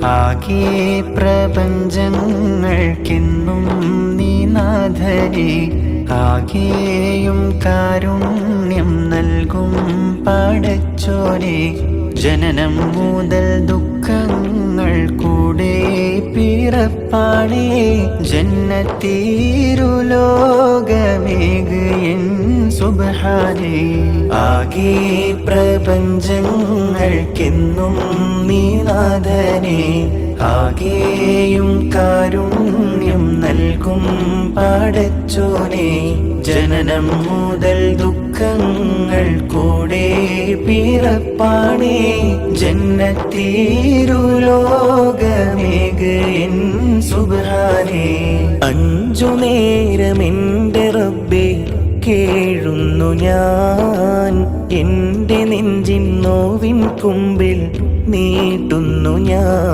ആകെ പ്രപഞ്ചങ്ങൾക്കെന്നും നീ നാഥനെ, ആകെയും കാരുണ്യം നൽകും പടച്ചോനെ. ജനനം മുതൽ ദുഃഖങ്ങൾ കൂടെ പിറപ്പാടേ, ജന്നത്തീരുലോകമേക് എൻ സുബ്ഹാനേ. ആകെ പ്രപഞ്ചങ്ങൾക്കെന്നും നീ നാഥനെ, ആകെയും കാരുണ്യം നൽകും പടച്ചോനെ. ജനനം മുതൽ ദുഃഖങ്ങൾ കൂടെ പിറപ്പാടേ, ജന്നത്തീരുലോകമേക് എൻ സുബ്ഹാനേ. അഞ്ചു നേരമെന്റെ റബ്ബേ കേഴുന്നു ഞാൻ, എന്റെ നെഞ്ചിൻ നോവിൻ കുമ്പിൽ നീട്ടുന്നു ഞാൻ.